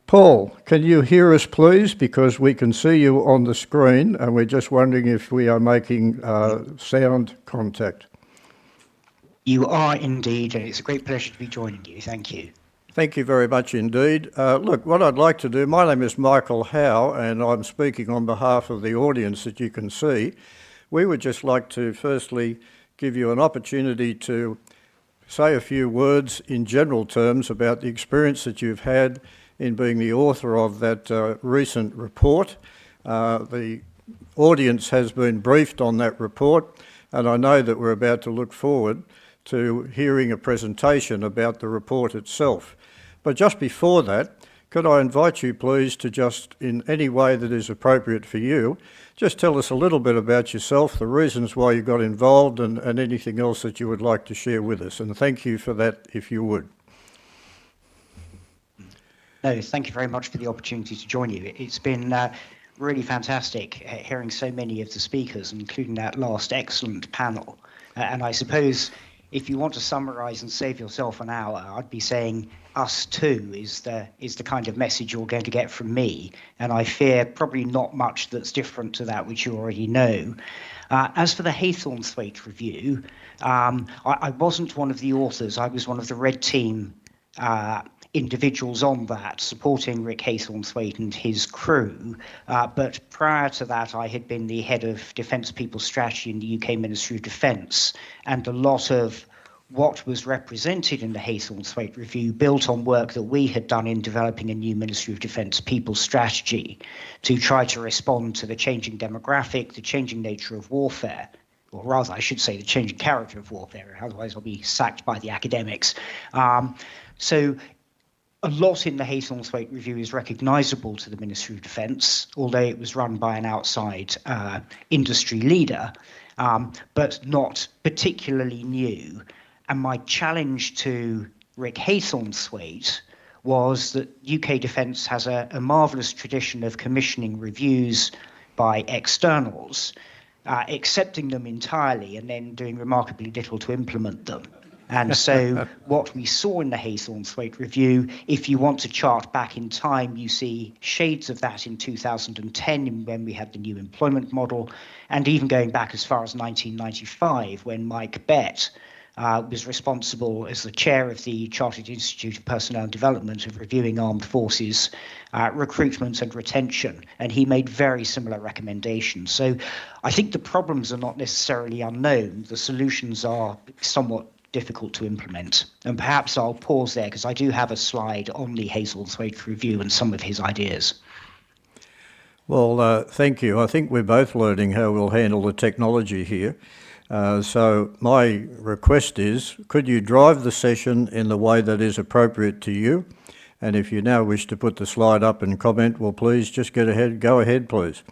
Paul, can you hear us please? Because we can see you on the screen and we're just wondering if we are making sound contact. You are indeed, and it's a great pleasure to be joining you. Thank you. Thank you very much indeed. Look, what I'd like to do, my name is Michael Howe and I'm speaking on behalf of the audience that you can see. We would just like to firstly give you an opportunity to say a few words in general terms about the experience that you've had in being the author of that recent report. The audience has been briefed on that report, and I know that we're about to look forward to hearing a presentation about the report itself. But just before that, could I invite you please to just, in any way that is appropriate for you, just tell us a little bit about yourself, the reasons why you got involved and anything else that you would like to share with us. And thank you for that, if you would. No, thank you very much for the opportunity to join you. It's been really fantastic hearing so many of the speakers, including that last excellent panel. And I suppose if you want to summarise and save yourself an hour, I'd be saying us too is the kind of message you're going to get from me. And I fear probably not much that's different to that which you already know. As for the Haythornthwaite review, I wasn't one of the authors. I was one of the red team individuals on that, supporting Rick Haythornthwaite and his crew. But prior to that, I had been the head of Defence People Strategy in the UK Ministry of Defence, and a lot of what was represented in the Haythornthwaite review built on work that we had done in developing a new Ministry of Defence People Strategy to try to respond to the changing demographic, the changing nature of warfare, or rather, I should say, the changing character of warfare, otherwise I'll be sacked by the academics. So a lot in the Haythornthwaite review is recognisable to the Ministry of Defence, although it was run by an outside industry leader, but not particularly new. And my challenge to Rick Haythornthwaite was that UK Defence has a marvellous tradition of commissioning reviews by externals, accepting them entirely and then doing remarkably little to implement them. And so what we saw in the Haythornthwaite review, if you want to chart back in time, you see shades of that in 2010 when we had the new employment model, and even going back as far as 1995 when Mike Bett was responsible as the chair of the Chartered Institute of Personnel Development of reviewing armed forces recruitment and retention, and he made very similar recommendations. So I think the problems are not necessarily unknown. The solutions are somewhat difficult to implement. And perhaps I'll pause there because I do have a slide on the Haythornthwaite review and some of his ideas. Well, thank you. I think we're both learning how we'll handle the technology here. So my request is, could you drive the session in the way that is appropriate to you? And if you now wish to put the slide up and comment, well, please just go ahead, please.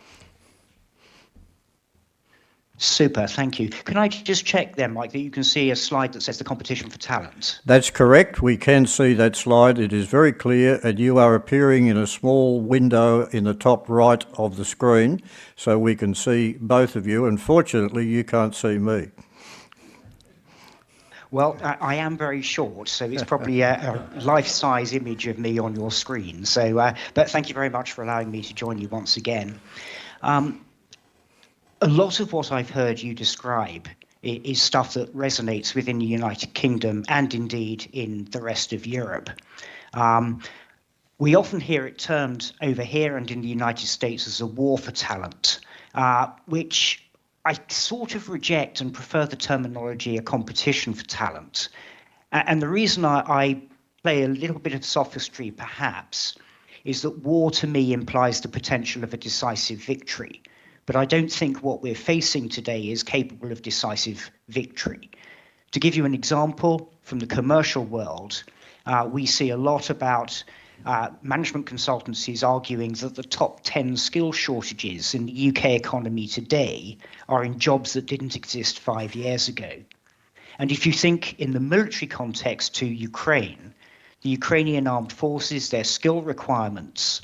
Super, thank you. Can I just check then, Mike, that you can see a slide that says the competition for talent? That's correct. We can see that slide. It is very clear, and you are appearing in a small window in the top right of the screen, so we can see both of you. Unfortunately, you can't see me. Well, I am very short, so it's probably a life-size image of me on your screen. So, but thank you very much for allowing me to join you once again. A lot of what I've heard you describe is stuff that resonates within the United Kingdom and indeed in the rest of Europe. We often hear it termed over here and in the United States as a war for talent, which I sort of reject and prefer the terminology a competition for talent. And the reason I play a little bit of sophistry perhaps is that war to me implies the potential of a decisive victory. But I don't think what we're facing today is capable of decisive victory. To give you an example from the commercial world, we see a lot about management consultancies arguing that the top 10 skill shortages in the UK economy today are in jobs that didn't exist 5 years ago. And if you think in the military context to Ukraine, the Ukrainian armed forces, their skill requirements,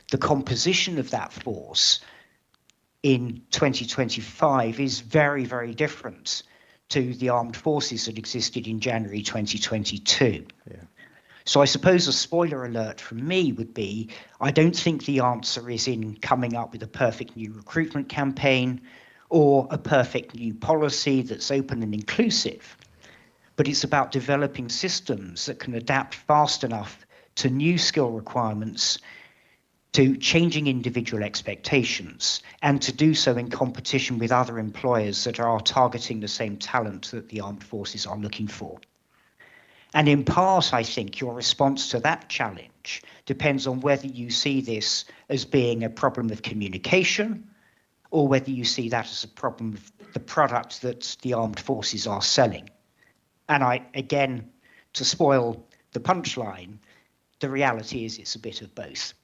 the composition of that force in 2025 is very, very different to the armed forces that existed in January 2022. Yeah. So I suppose a spoiler alert from me would be, I don't think the answer is in coming up with a perfect new recruitment campaign or a perfect new policy that's open and inclusive, but it's about developing systems that can adapt fast enough to new skill requirements, to changing individual expectations, and to do so in competition with other employers that are targeting the same talent that the armed forces are looking for. And in part, I think your response to that challenge depends on whether you see this as being a problem of communication or whether you see that as a problem of the product that the armed forces are selling. And again, to spoil the punchline, the reality is it's a bit of both.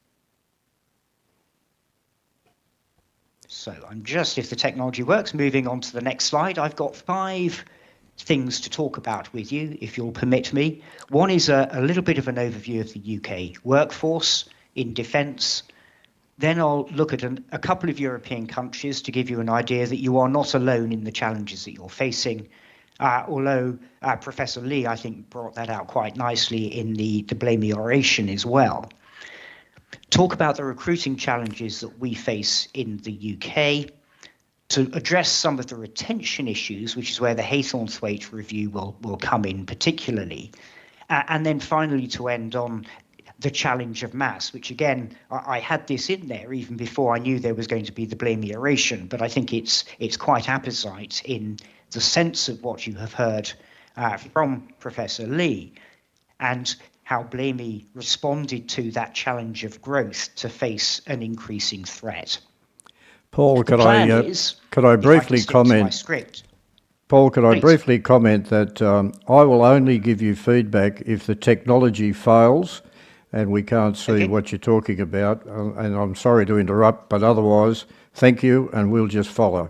So I'm just, if the technology works, moving on to the next slide. I've got 5 things to talk about with you, if you'll permit me. One is a little bit of an overview of the UK workforce in defence. Then I'll look at a couple of European countries to give you an idea that you are not alone in the challenges that you're facing. Although Professor Lee, I think, brought that out quite nicely in the Blamey oration as well. Talk about the recruiting challenges that we face in the UK, to address some of the retention issues, which is where the Haythornthwaite review will come in particularly, and then finally to end on the challenge of mass, which again, I had this in there even before I knew there was going to be the Blamey oration, but I think it's quite apposite in the sense of what you have heard from Professor Lee, and how Blamey responded to that challenge of growth to face an increasing threat. Paul, could I briefly comment? Paul, could I briefly comment that I will only give you feedback if the technology fails and we can't see what you're talking about. And I'm sorry to interrupt, but otherwise, thank you, and we'll just follow.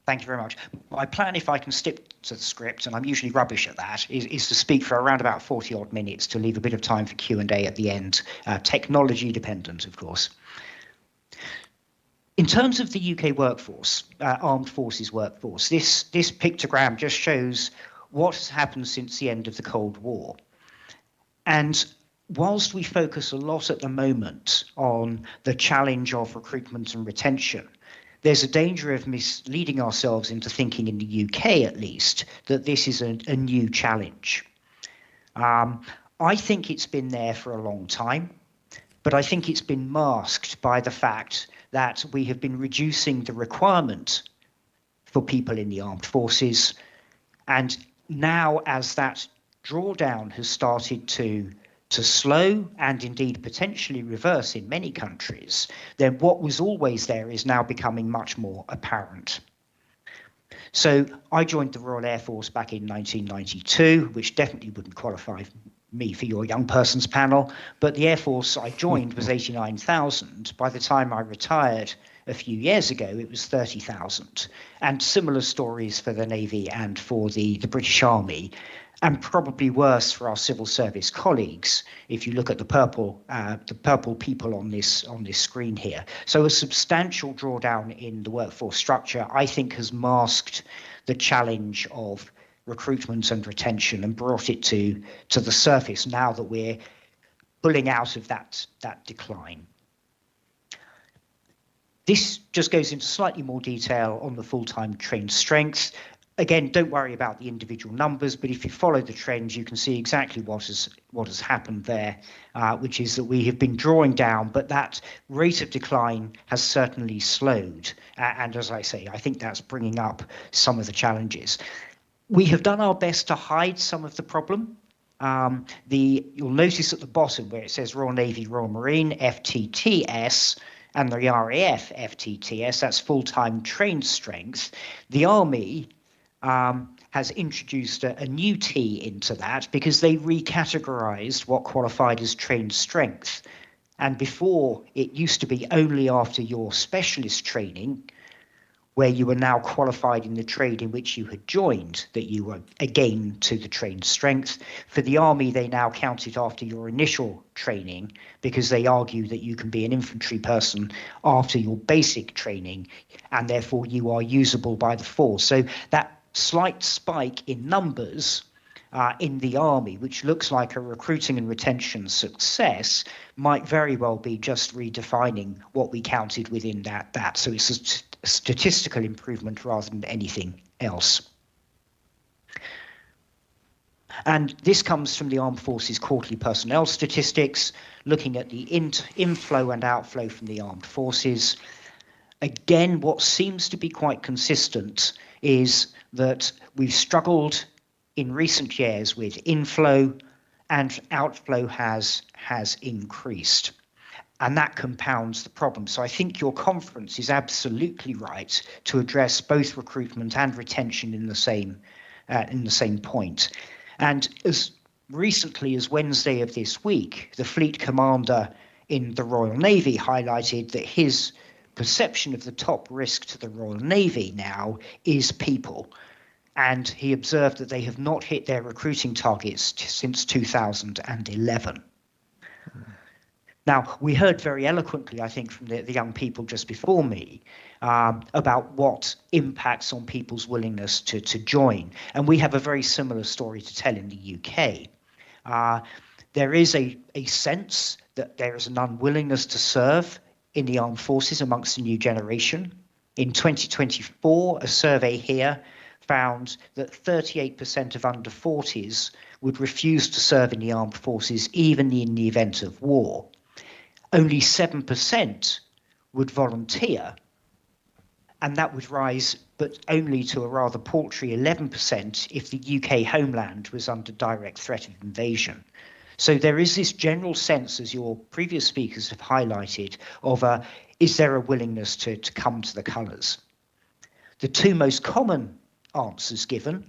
Thank you very much. My plan, if I can stick to the script, and I'm usually rubbish at that, is to speak for around about 40 odd minutes to leave a bit of time for Q&A at the end, technology dependent, of course. In terms of the UK workforce, armed forces workforce, this pictogram just shows what has happened since the end of the Cold War. And whilst we focus a lot at the moment on the challenge of recruitment and retention, there's a danger of misleading ourselves into thinking, in the UK at least, that this is a new challenge. I think it's been there for a long time, but I think it's been masked by the fact that we have been reducing the requirement for people in the armed forces. And now, as that drawdown has started to slow and indeed potentially reverse in many countries, then what was always there is now becoming much more apparent. So I joined the Royal Air Force back in 1992, which definitely wouldn't qualify me for your young persons panel, but the Air Force I joined was 89,000. By the time I retired a few years ago, it was 30,000. And similar stories for the Navy and for the British Army, and probably worse for our civil service colleagues, if you look at the purple people on this screen here. So a substantial drawdown in the workforce structure, I think, has masked the challenge of recruitment and retention and brought it to the surface now that we're pulling out of that decline. This just goes into slightly more detail on the full-time trained strength. Again, don't worry about the individual numbers, but if you follow the trends, you can see exactly what has happened there, which is that we have been drawing down, but that rate of decline has certainly slowed. And as I say, I think that's bringing up some of the challenges. We have done our best to hide some of the problem. You'll notice at the bottom where it says Royal Navy, Royal Marine, FTTS, and the RAF FTTS, that's full-time trained strength. The Army has introduced a new T into that because they recategorized what qualified as trained strength. And before, it used to be only after your specialist training, where you were now qualified in the trade in which you had joined, that you were again to the trained strength. For the Army, they now count it after your initial training because they argue that you can be an infantry person after your basic training, and therefore you are usable by the force. So that slight spike in numbers in the army, which looks like a recruiting and retention success, might very well be just redefining what we counted within that. So it's a statistical improvement rather than anything else. And this comes from the Armed Forces quarterly personnel statistics, looking at the inflow and outflow from the Armed Forces. Again, what seems to be quite consistent is that we've struggled in recent years with inflow, and outflow has increased. And that compounds the problem. So I think your conference is absolutely right to address both recruitment and retention in the same point. And as recently as Wednesday of this week, the fleet commander in the Royal Navy highlighted that his perception of the top risk to the Royal Navy now is people. And he observed that they have not hit their recruiting targets since 2011. Now, we heard very eloquently, I think, from the young people just before me about what impacts on people's willingness to join. And we have a very similar story to tell in the UK. There is a sense that there is an unwillingness to serve in the armed forces amongst the new generation. In 2024, a survey here found that 38% of under 40s would refuse to serve in the armed forces, even in the event of war. Only 7% would volunteer, and that would rise, but only to a rather paltry 11% if the UK homeland was under direct threat of invasion. So there is this general sense, as your previous speakers have highlighted, of is there a willingness to come to the colours? The two most common answers given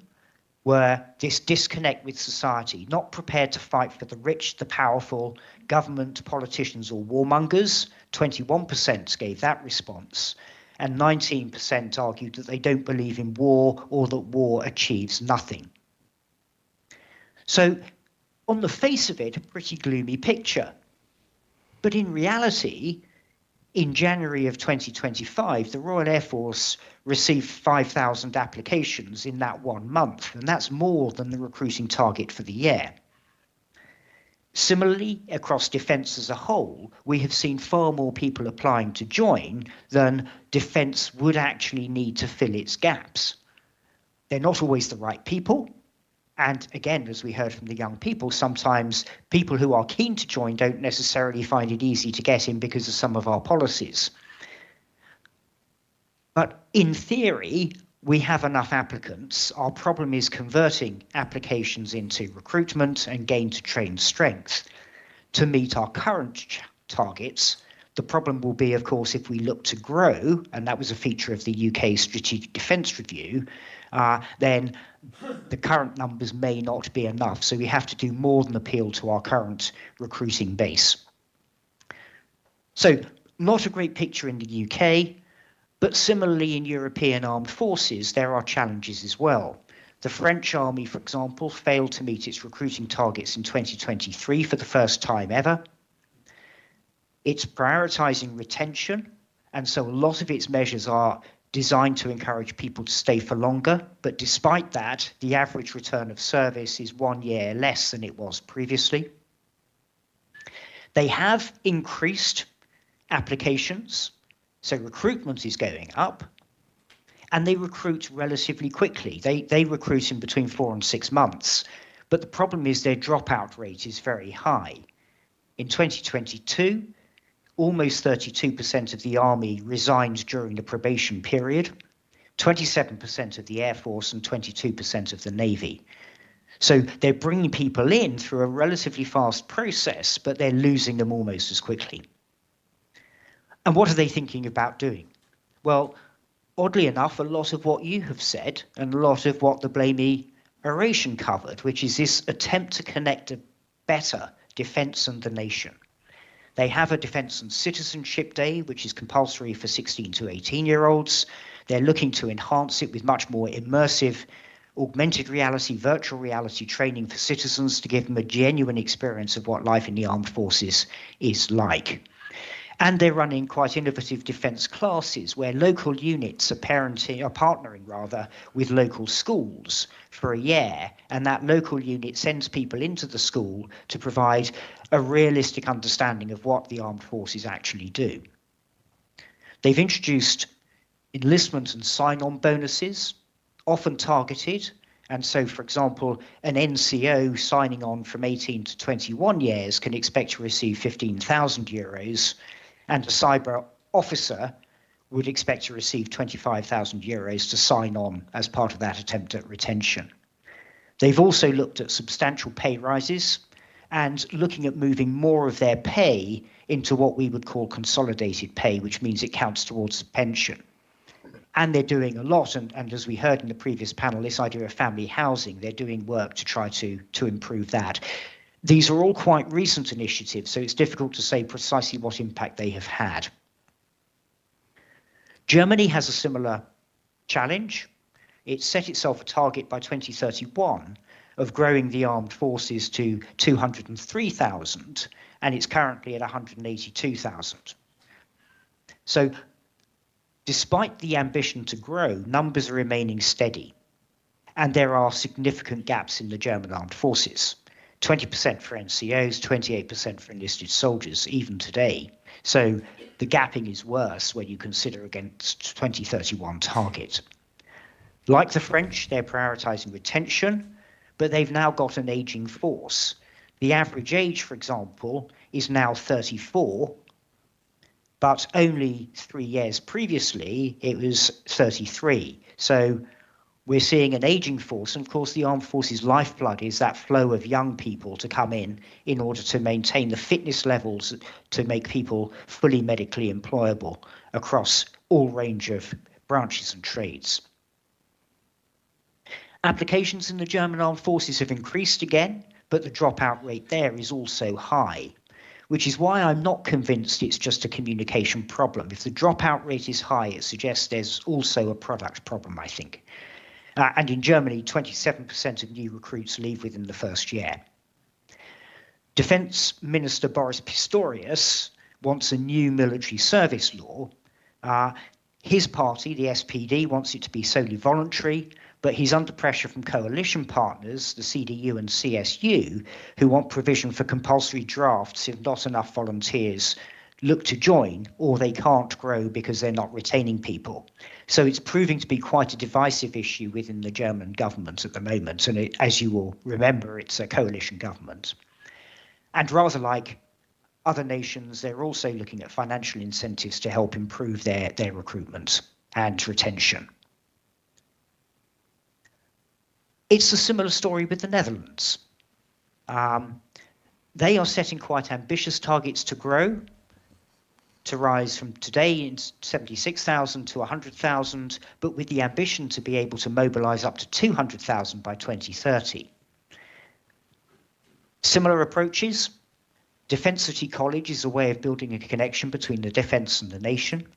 were this disconnect with society, not prepared to fight for the rich, the powerful, government, politicians or warmongers. 21% gave that response, and 19% argued that they don't believe in war or that war achieves nothing. So on the face of it, a pretty gloomy picture. But in reality, in January of 2025, the Royal Air Force received 5,000 applications in that 1 month, and that's more than the recruiting target for the year. Similarly, across defence as a whole, we have seen far more people applying to join than defence would actually need to fill its gaps. They're not always the right people. And again, as we heard from the young people, sometimes people who are keen to join don't necessarily find it easy to get in because of some of our policies. But in theory, we have enough applicants. Our problem is converting applications into recruitment and gain to train strength. To meet our current targets, the problem will be, of course, if we look to grow, and that was a feature of the UK Strategic Defence Review, then the current numbers may not be enough. So we have to do more than appeal to our current recruiting base. So not a great picture in the UK, but similarly in European armed forces, there are challenges as well. The French army, for example, failed to meet its recruiting targets in 2023 for the first time ever. It's prioritising retention, and so a lot of its measures are designed to encourage people to stay for longer. But despite that, the average return of service is 1 year less than it was previously. They have increased applications, so recruitment is going up, and they recruit relatively quickly. They recruit in between 4 and 6 months, but the problem is their dropout rate is very high. In 2022, almost 32% of the Army resigned during the probation period, 27% of the Air Force and 22% of the Navy. So they're bringing people in through a relatively fast process, but they're losing them almost as quickly. And what are they thinking about doing? Well, oddly enough, a lot of what you have said and a lot of what the Blamey oration covered, which is this attempt to connect a better defence and the nation. They have a Defence and Citizenship Day, which is compulsory for 16 to 18-year-olds. They're looking to enhance it with much more immersive, augmented reality, virtual reality training for citizens to give them a genuine experience of what life in the armed forces is like. And they're running quite innovative defence classes where local units are partnering with local schools for a year, and that local unit sends people into the school to provide a realistic understanding of what the armed forces actually do. They've introduced enlistment and sign-on bonuses, often targeted. And so, for example, an NCO signing on from 18 to 21 years can expect to receive €15,000, and a cyber officer would expect to receive €25,000 to sign on as part of that attempt at retention. They've also looked at substantial pay rises and looking at moving more of their pay into what we would call consolidated pay, which means it counts towards the pension. And they're doing a lot, and as we heard in the previous panel, this idea of family housing, they're doing work to try to improve that. These are all quite recent initiatives, so it's difficult to say precisely what impact they have had. Germany has a similar challenge. It set itself a target by 2031 of growing the armed forces to 203,000, and it's currently at 182,000. So despite the ambition to grow, numbers are remaining steady, and there are significant gaps in the German armed forces. 20% for NCOs, 28% for enlisted soldiers, even today. So the gapping is worse when you consider against 2031 target. Like the French, they're prioritizing retention, but they've now got an aging force. The average age, for example, is now 34, but only 3 years previously, it was 33. So we're seeing an aging force, and of course the armed forces lifeblood is that flow of young people to come in order to maintain the fitness levels to make people fully medically employable across all range of branches and trades. Applications in the German armed forces have increased again, but the dropout rate there is also high, which is why I'm not convinced it's just a communication problem. If the dropout rate is high, it suggests there's also a product problem, I think. And in Germany, 27% of new recruits leave within the first year. Defence Minister Boris Pistorius wants a new military service law. His party, the SPD, wants it to be solely voluntary, but he's under pressure from coalition partners, the CDU and CSU, who want provision for compulsory drafts if not enough volunteers look to join, or they can't grow because they're not retaining people. So it's proving to be quite a divisive issue within the German government at the moment. And as you will remember, it's a coalition government. And rather like other nations, they're also looking at financial incentives to help improve their recruitment and retention. It's a similar story with the Netherlands. They are setting quite ambitious targets to grow, to rise from today in 76,000 to 100,000, but with the ambition to be able to mobilize up to 200,000 by 2030. Similar approaches. Defence City College is a way of building a connection between the defence and the nation.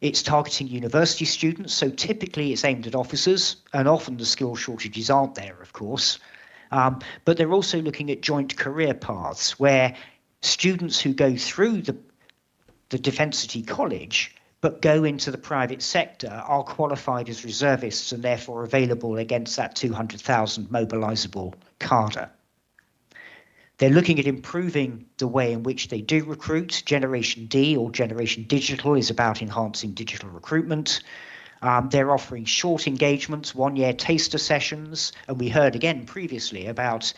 It's targeting university students, so typically it's aimed at officers, and often the skill shortages aren't there, of course. But they're also looking at joint career paths where students who go through the Defence City College but go into the private sector are qualified as reservists and therefore available against that 200,000 mobilisable cadre. They're looking at improving the way in which they do recruit. Generation D, or Generation Digital, is about enhancing digital recruitment. They're offering short engagements, 1-year taster sessions, and we heard again previously about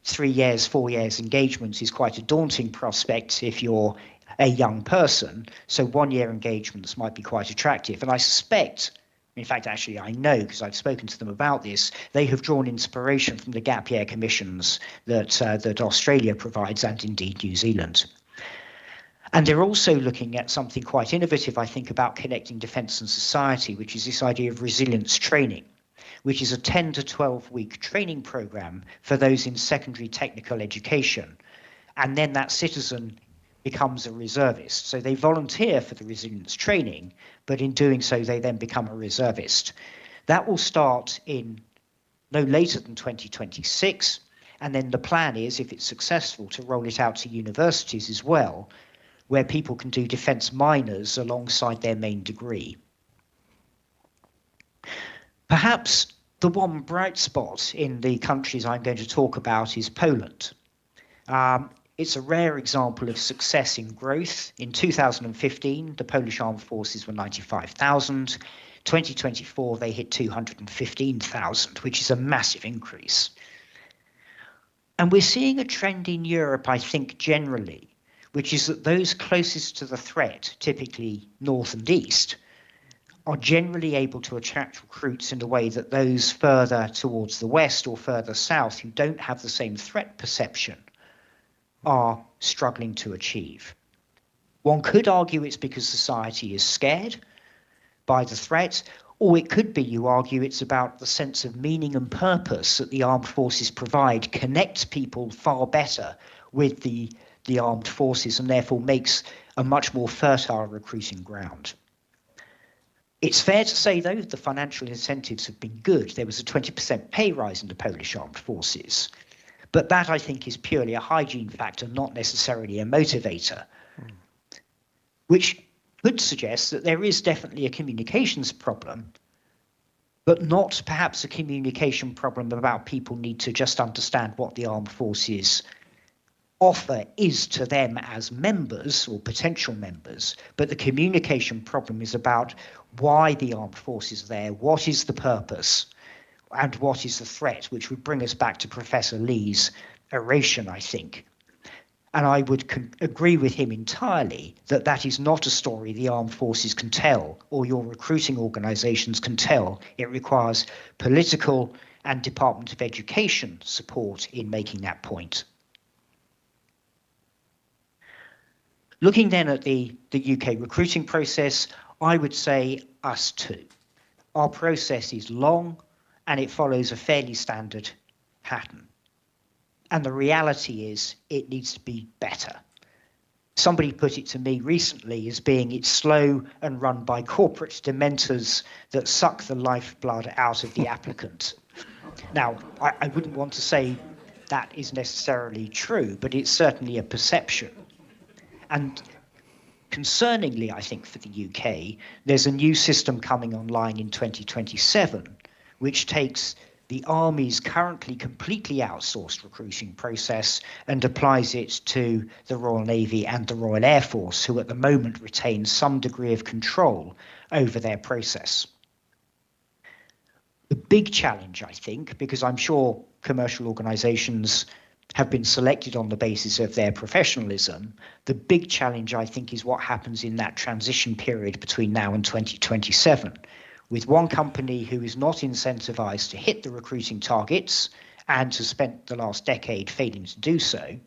3 years, 4 years engagements is quite a daunting prospect if you're a young person. So 1-year engagements might be quite attractive. And I suspect, in fact, actually, I know because I've spoken to them about this, they have drawn inspiration from the gap year commissions that Australia provides, and indeed New Zealand. And they're also looking at something quite innovative, I think, about connecting defence and society, which is this idea of resilience training, which is a 10 to 12-week training program for those in secondary technical education. And then that citizen becomes a reservist. So they volunteer for the resilience training, but in doing so, they then become a reservist. That will start in no later than 2026. And then the plan is, if it's successful, to roll it out to universities as well, where people can do defence minors alongside their main degree. Perhaps the one bright spot in the countries I'm going to talk about is Poland. It's a rare example of success in growth. In 2015, the Polish armed forces were 95,000. 2024, they hit 215,000, which is a massive increase. And we're seeing a trend in Europe, I think, generally, which is that those closest to the threat, typically north and east, are generally able to attract recruits in a way that those further towards the west or further south who don't have the same threat perception are struggling to achieve. One could argue it's because society is scared by the threat, or it could be, you argue, it's about the sense of meaning and purpose that the armed forces provide connects people far better with the armed forces and therefore makes a much more fertile recruiting ground. It's fair to say, though, the financial incentives have been good. There was a 20% pay rise in the Polish armed forces. But that, I think, is purely a hygiene factor, not necessarily a motivator, which could suggest that there is definitely a communications problem, but not perhaps a communication problem about people need to just understand what the armed forces offer is to them as members or potential members, but the communication problem is about why the armed forces are there, what is the purpose, and what is the threat, which would bring us back to Professor Lee's oration, I think. And I would agree with him entirely that that is not a story the armed forces can tell or your recruiting organisations can tell. It requires political and Department of Education support in making that point. Looking then at the UK recruiting process, I would say us too. Our process is long and it follows a fairly standard pattern. And the reality is it needs to be better. Somebody put it to me recently as being it's slow and run by corporate dementors that suck the lifeblood out of the applicant. Now, I wouldn't want to say that is necessarily true, but it's certainly a perception. And concerningly, I think, for the UK, there's a new system coming online in 2027, which takes the Army's currently completely outsourced recruiting process and applies it to the Royal Navy and the Royal Air Force, who at the moment retain some degree of control over their process. The big challenge, I think, because I'm sure commercial organisations have been selected on the basis of their professionalism, the big challenge, I think, is what happens in that transition period between now and 2027. With one company who is not incentivized to hit the recruiting targets and has spent the last decade failing to do so,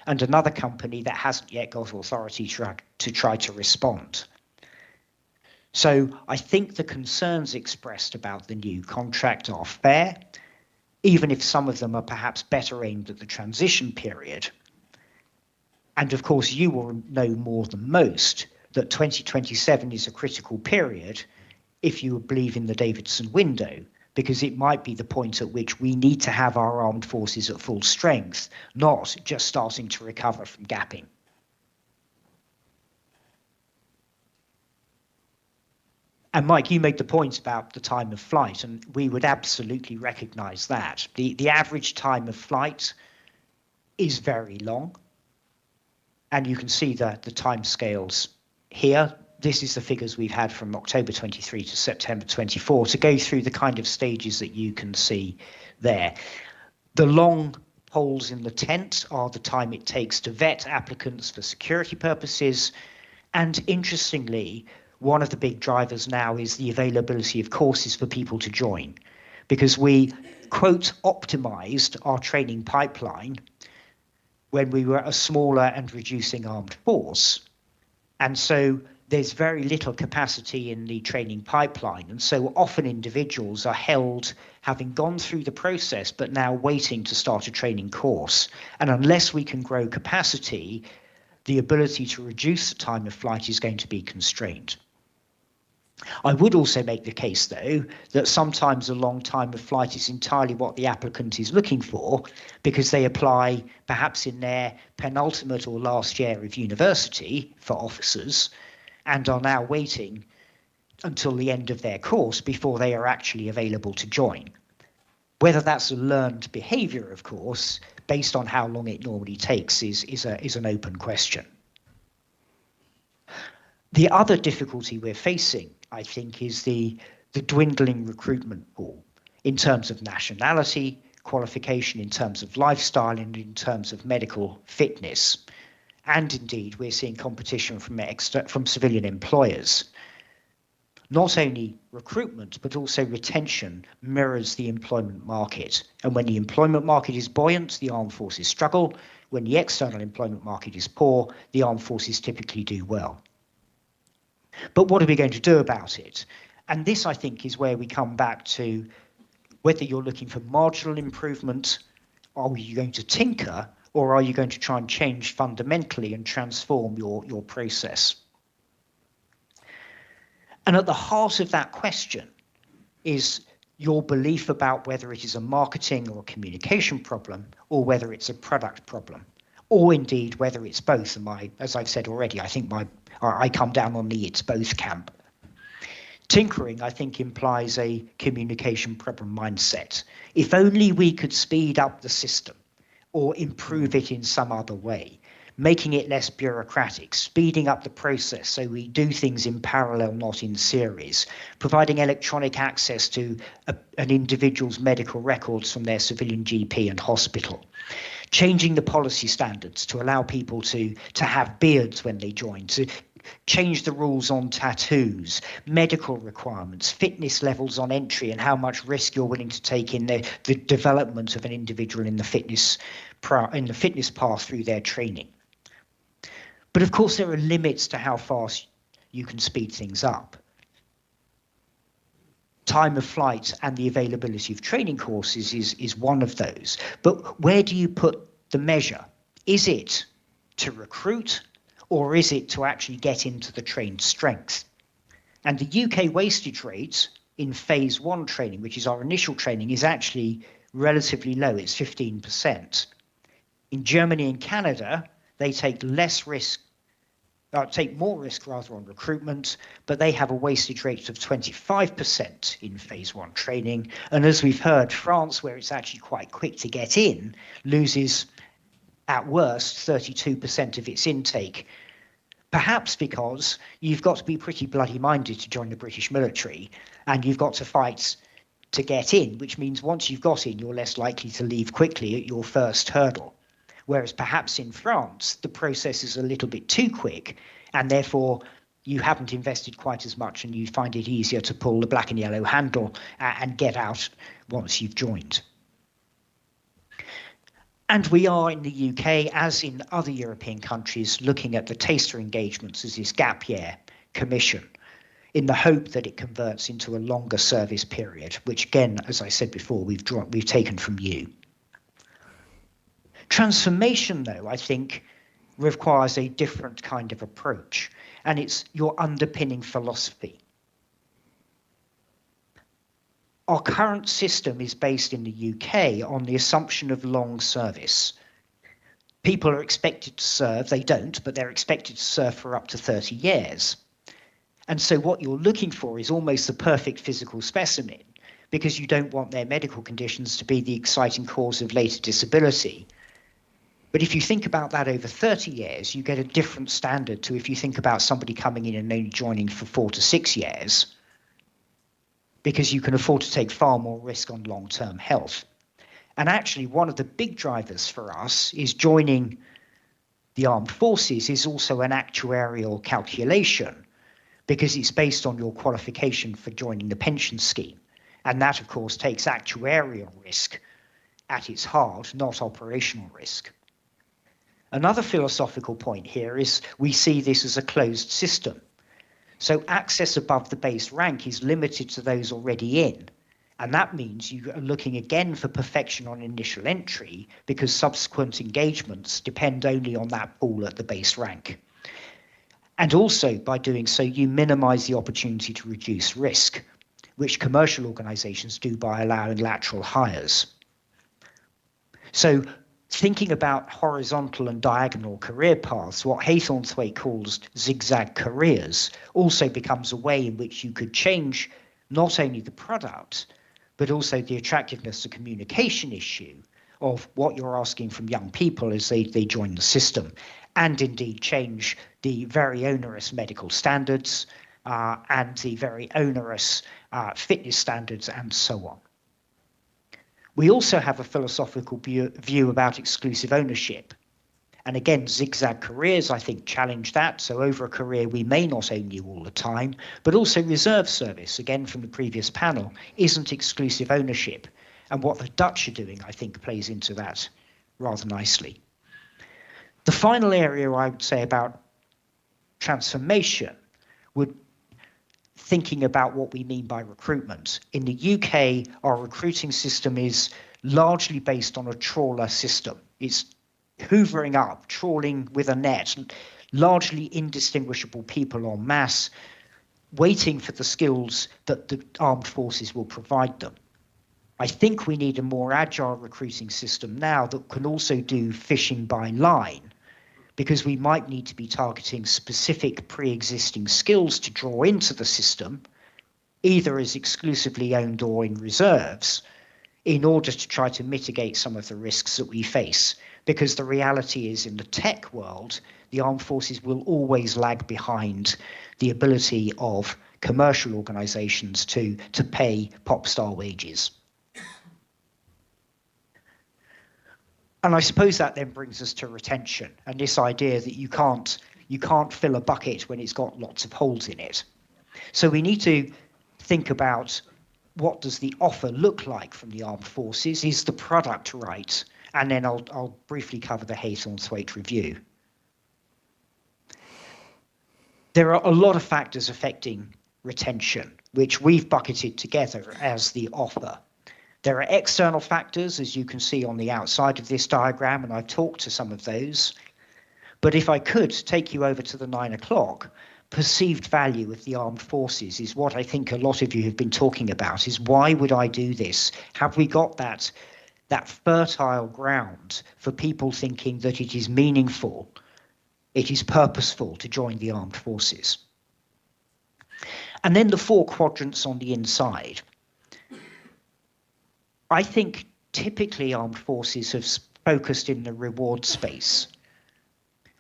and another company that hasn't yet got authority to try to respond. So I think the concerns expressed about the new contract are fair, even if some of them are perhaps better aimed at the transition period. And of course, you will know more than most that 2027 is a critical period if you believe in the Davidson window, because it might be the point at which we need to have our armed forces at full strength, not just starting to recover from gapping. And Mike, you made the point about the time of flight, and we would absolutely recognise that. The average time of flight is very long, and you can see the timescales here. This is the figures we've had from October 23 to September 24 to go through the kind of stages that you can see there. The long poles in the tent are the time it takes to vet applicants for security purposes. And interestingly, one of the big drivers now is the availability of courses for people to join, because we, quote, optimized our training pipeline when we were a smaller and reducing armed force. And so there's very little capacity in the training pipeline. And so often individuals are held having gone through the process, but now waiting to start a training course. And unless we can grow capacity, the ability to reduce the time of flight is going to be constrained. I would also make the case, though, that sometimes a long time of flight is entirely what the applicant is looking for, because they apply perhaps in their penultimate or last year of university for officers and are now waiting until the end of their course before they are actually available to join. Whether that's a learned behaviour, of course, based on how long it normally takes, is an open question. The other difficulty we're facing, I think, is the dwindling recruitment pool in terms of nationality, qualification, in terms of lifestyle, and in terms of medical fitness. And indeed, we're seeing competition from civilian employers. Not only recruitment, but also retention mirrors the employment market. And when the employment market is buoyant, the armed forces struggle. When the external employment market is poor, the armed forces typically do well. But what are we going to do about it? And this, I think, is where we come back to whether you're looking for marginal improvement, are you going to tinker, or are you going to try and change fundamentally and transform your process? And at the heart of that question is your belief about whether it is a marketing or a communication problem, or whether it's a product problem, or indeed whether it's both. And as I've said already, I think I come down on the it's both camp. Tinkering, I think, implies a communication problem mindset. If only we could speed up the system or improve it in some other way, making it less bureaucratic, speeding up the process so we do things in parallel, not in series, providing electronic access to an individual's medical records from their civilian GP and hospital, changing the policy standards to allow people to have beards when they join, to change the rules on tattoos, medical requirements, fitness levels on entry, and how much risk you're willing to take in the development of an individual in the fitness path through their training. But of course, there are limits to how fast you can speed things up. Time of flight and the availability of training courses is one of those. But where do you put the measure? Is it to recruit, or is it to actually get into the trained strength? And the UK wastage rate in phase 1 training, which is our initial training, is actually relatively low. It's 15%. In Germany and Canada, they take more risk rather on recruitment, but they have a wastage rate of 25% in phase 1 training. And as we've heard, France, where it's actually quite quick to get in, loses at worst 32% of its intake, perhaps because you've got to be pretty bloody minded to join the British military, and you've got to fight to get in, which means once you've got in, you're less likely to leave quickly at your first hurdle. Whereas perhaps in France, the process is a little bit too quick, and therefore you haven't invested quite as much, and you find it easier to pull the black and yellow handle and get out once you've joined. And we are in the UK, as in other European countries, looking at the taster engagements as this gap year commission in the hope that it converts into a longer service period, which again, as I said before, we've taken from you. Transformation, though, I think, requires a different kind of approach, and it's your underpinning philosophy. Our current system is based in the UK on the assumption of long service. People are expected to serve, they don't, but they're expected to serve for up to 30 years. And so what you're looking for is almost the perfect physical specimen, because you don't want their medical conditions to be the exciting cause of later disability. But if you think about that over 30 years, you get a different standard to if you think about somebody coming in and only joining for 4 to 6 years, because you can afford to take far more risk on long-term health. And actually, one of the big drivers for us is joining the armed forces is also an actuarial calculation, because it's based on your qualification for joining the pension scheme. And that, of course, takes actuarial risk at its heart, not operational risk. Another philosophical point here is we see this as a closed system. So access above the base rank is limited to those already in. And that means you are looking again for perfection on initial entry, because subsequent engagements depend only on that pool at the base rank. And also, by doing so, you minimize the opportunity to reduce risk, which commercial organizations do by allowing lateral hires. So thinking about horizontal and diagonal career paths, what Haythornthwaite calls zigzag careers, also becomes a way in which you could change not only the product, but also the attractiveness, the communication issue of what you're asking from young people as they join the system, and indeed change the very onerous medical standards and the very onerous fitness standards and so on. We also have a philosophical view about exclusive ownership. And again, zigzag careers, I think, challenge that. So over a career, we may not own you all the time, but also reserve service, again, from the previous panel, isn't exclusive ownership. And what the Dutch are doing, I think, plays into that rather nicely. The final area I would say about transformation would thinking about what we mean by recruitment. In the UK, our recruiting system is largely based on a trawler system. It's hoovering up, trawling with a net, largely indistinguishable people en masse, waiting for the skills that the armed forces will provide them. I think we need a more agile recruiting system now that can also do fishing by line, because we might need to be targeting specific pre-existing skills to draw into the system, either as exclusively owned or in reserves, in order to try to mitigate some of the risks that we face. Because the reality is, in the tech world, the armed forces will always lag behind the ability of commercial organizations to pay pop star wages. And I suppose that then brings us to retention and this idea that you can't fill a bucket when it's got lots of holes in it. So we need to think about, what does the offer look like from the armed forces? Is the product right? And then I'll briefly cover the Haythornthwaite review. There are a lot of factors affecting retention, which we've bucketed together as the offer. There are external factors, as you can see on the outside of this diagram, and I've talked to some of those. But if I could take you over to the 9 o'clock, perceived value of the armed forces is what I think a lot of you have been talking about, is why would I do this? Have we got that fertile ground for people thinking that it is meaningful, it is purposeful to join the armed forces? And then the 4 quadrants on the inside. I think typically armed forces have focused in the reward space,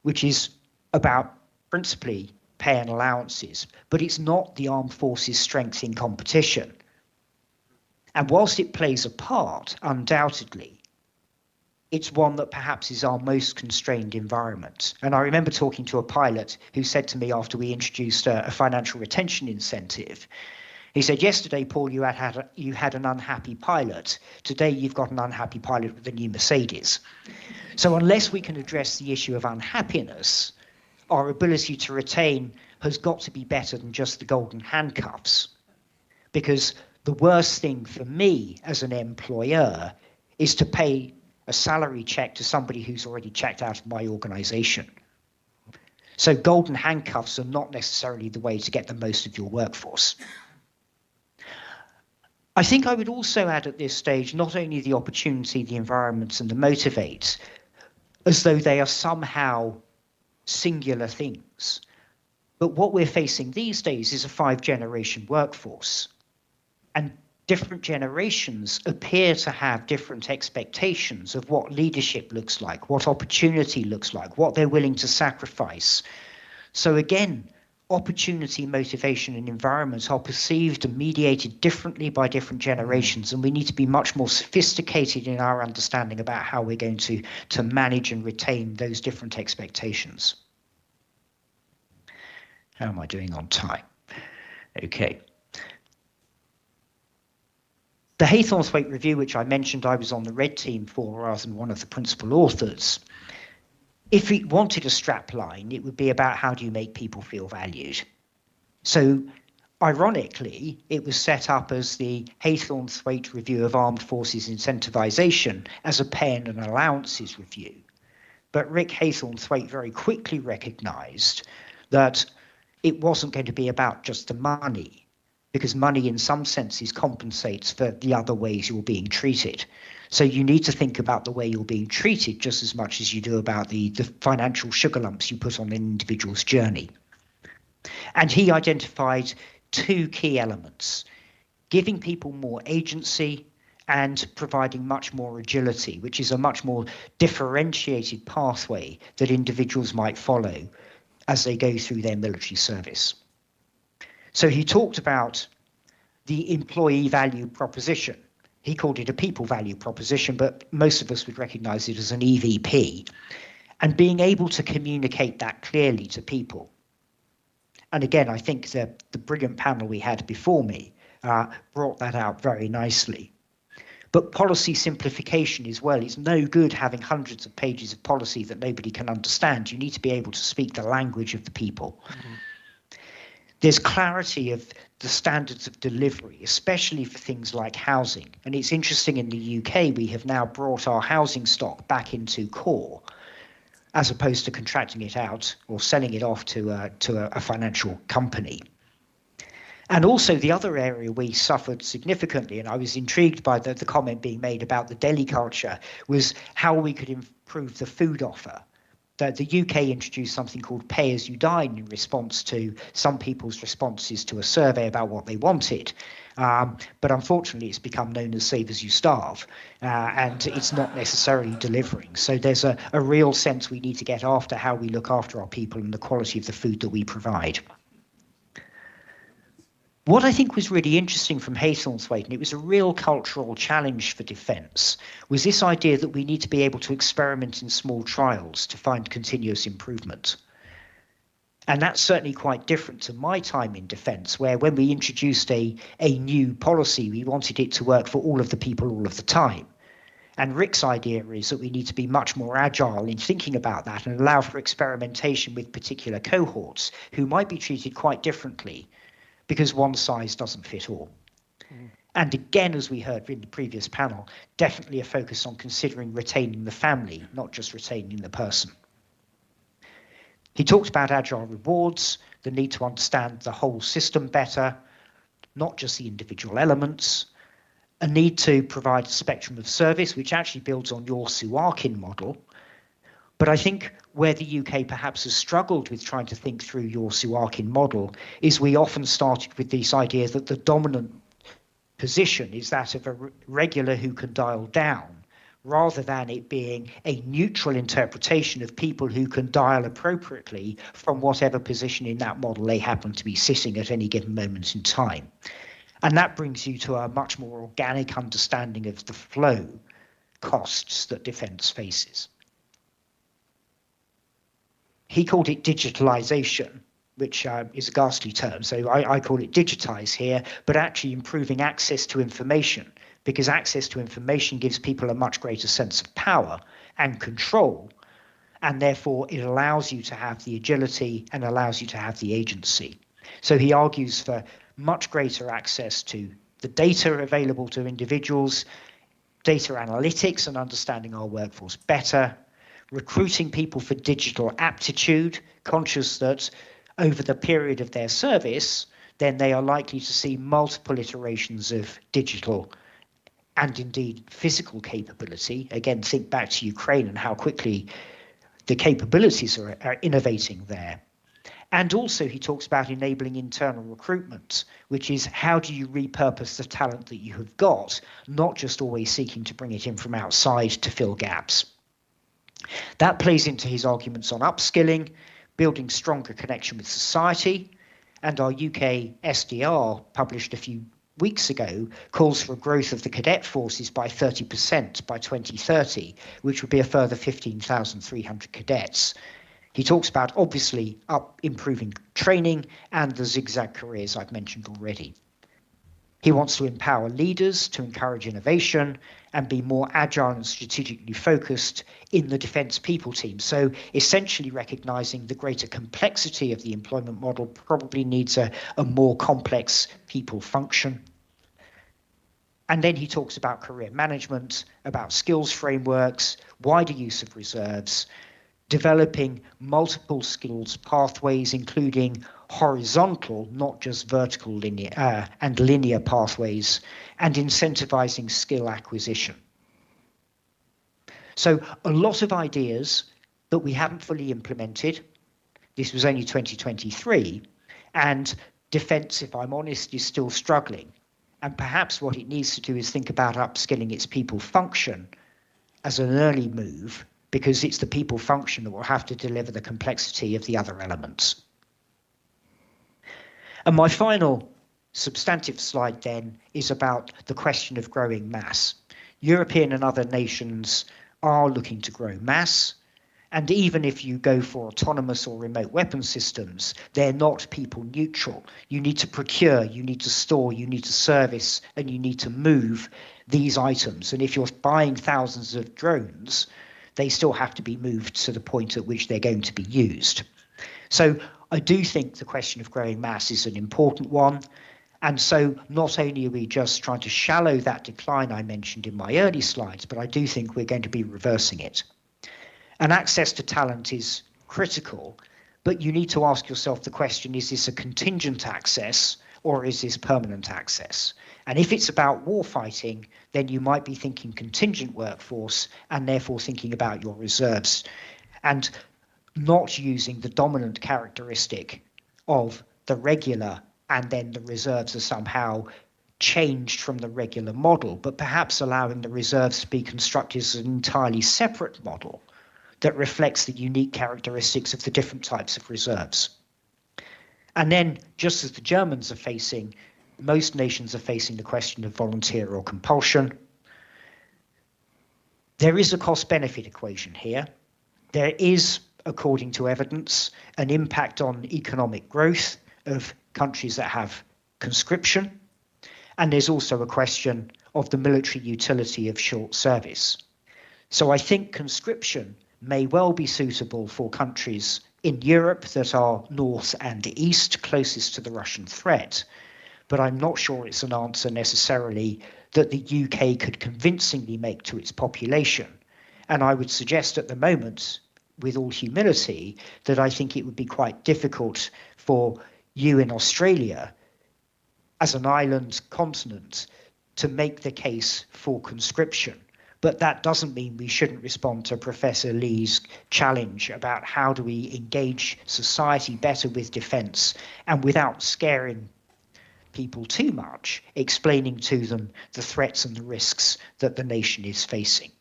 which is about principally pay and allowances, but it's not the armed forces' strength in competition. And whilst it plays a part, undoubtedly, it's one that perhaps is our most constrained environment. And I remember talking to a pilot who said to me after we introduced a financial retention incentive, he said, yesterday, Paul, you had an unhappy pilot. Today, you've got an unhappy pilot with a new Mercedes. So unless we can address the issue of unhappiness, our ability to retain has got to be better than just the golden handcuffs. Because the worst thing for me as an employer is to pay a salary check to somebody who's already checked out of my organization. So golden handcuffs are not necessarily the way to get the most of your workforce. I think I would also add at this stage not only the opportunity, the environment, and the motivate, as though they are somehow singular things. But what we're facing these days is a 5-generation workforce. And different generations appear to have different expectations of what leadership looks like, what opportunity looks like, what they're willing to sacrifice. So again, opportunity, motivation, and environment are perceived and mediated differently by different generations, and we need to be much more sophisticated in our understanding about how we're going to manage and retain those different expectations. How am I doing on time? Okay. The Haythornthwaite review, which I mentioned I was on the red team for rather than one of the principal authors, if it wanted a strap line, it would be about how do you make people feel valued. So ironically, it was set up as the Haythornthwaite review of armed forces incentivization as a pay and allowances review. But Rick Haythornthwaite very quickly recognized that it wasn't going to be about just the money, because money in some senses compensates for the other ways you're being treated. So you need to think about the way you're being treated just as much as you do about the financial sugar lumps you put on an individual's journey. And he identified two key elements: giving people more agency and providing much more agility, which is a much more differentiated pathway that individuals might follow as they go through their military service. So he talked about the employee value proposition. He called it a people value proposition, but most of us would recognize it as an EVP, and being able to communicate that clearly to people. And again, I think the brilliant panel we had before me brought that out very nicely. But policy simplification as well. It's no good having hundreds of pages of policy that nobody can understand. You need to be able to speak the language of the people. Mm-hmm. There's clarity of the standards of delivery, especially for things like housing. And it's interesting, in the UK, we have now brought our housing stock back into core, as opposed to contracting it out or selling it off to a financial company. And also the other area we suffered significantly, and I was intrigued by the comment being made about the deli culture, was how we could improve the food offer. The UK introduced something called pay as you dine in response to some people's responses to a survey about what they wanted. But unfortunately, it's become known as save as you starve, and it's not necessarily delivering. So there's a real sense we need to get after how we look after our people and the quality of the food that we provide. What I think was really interesting from Haythornthwaite, and it was a real cultural challenge for defence, was this idea that we need to be able to experiment in small trials to find continuous improvement. And that's certainly quite different to my time in defence, where when we introduced a new policy, we wanted it to work for all of the people all of the time. And Rick's idea is that we need to be much more agile in thinking about that and allow for experimentation with particular cohorts who might be treated quite differently, because one size doesn't fit all. Mm. And again, as we heard in the previous panel, definitely a focus on considering retaining the family, not just retaining the person. He talked about agile rewards, the need to understand the whole system better, not just the individual elements, a need to provide a spectrum of service, which actually builds on your Suarkin model. But I think where the UK perhaps has struggled with trying to think through your Suarkin model is we often started with this idea that the dominant position is that of a regular who can dial down, rather than it being a neutral interpretation of people who can dial appropriately from whatever position in that model they happen to be sitting at any given moment in time. And that brings you to a much more organic understanding of the flow costs that defence faces. He called it digitalization, which is a ghastly term, so I call it digitize here, but actually improving access to information, because access to information gives people a much greater sense of power and control, and therefore it allows you to have the agility and allows you to have the agency. So he argues for much greater access to the data available to individuals, data analytics and understanding our workforce better, recruiting people for digital aptitude, conscious that over the period of their service, then they are likely to see multiple iterations of digital and indeed physical capability. Again, think back to Ukraine and how quickly the capabilities are innovating there. And also he talks about enabling internal recruitment, which is how do you repurpose the talent that you have got, not just always seeking to bring it in from outside to fill gaps. That plays into his arguments on upskilling, building stronger connection with society, and our UK SDR, published a few weeks ago, calls for a growth of the cadet forces by 30% by 2030, which would be a further 15,300 cadets. He talks about, obviously, improving training and the zigzag careers I've mentioned already. He wants to empower leaders to encourage innovation and be more agile and strategically focused in the defence people team. So essentially recognising the greater complexity of the employment model probably needs a more complex people function. And then he talks about career management, about skills frameworks, wider use of reserves, developing multiple skills pathways, including horizontal, not just vertical linear and linear pathways, and incentivizing skill acquisition. So a lot of ideas that we haven't fully implemented. This was only 2023, and defence, if I'm honest, is still struggling. And perhaps what it needs to do is think about upskilling its people function as an early move, because it's the people function that will have to deliver the complexity of the other elements. And my final substantive slide then is about the question of growing mass. European and other nations are looking to grow mass. And even if you go for autonomous or remote weapon systems, they're not people neutral. You need to procure, you need to store, you need to service, and you need to move these items. And if you're buying thousands of drones, they still have to be moved to the point at which they're going to be used. So I do think the question of growing mass is an important one. And so not only are we just trying to shallow that decline I mentioned in my early slides, but I do think we're going to be reversing it. And access to talent is critical, but you need to ask yourself the question, is this a contingent access or is this permanent access? And if it's about war fighting, then you might be thinking contingent workforce and therefore thinking about your reserves and not using the dominant characteristic of the regular and then the reserves are somehow changed from the regular model, but perhaps allowing the reserves to be constructed as an entirely separate model that reflects the unique characteristics of the different types of reserves. And then, just as the Germans are facing, most nations are facing the question of volunteer or compulsion. There is a cost-benefit equation here. There is, according to evidence, an impact on economic growth of countries that have conscription. And there's also a question of the military utility of short service. So I think conscription may well be suitable for countries in Europe that are north and east, closest to the Russian threat. But I'm not sure it's an answer necessarily that the UK could convincingly make to its population. And I would suggest at the moment, with all humility, that I think it would be quite difficult for you in Australia, as an island continent, to make the case for conscription. But that doesn't mean we shouldn't respond to Professor Lee's challenge about how do we engage society better with defence and without scaring people too much, explaining to them the threats and the risks that the nation is facing.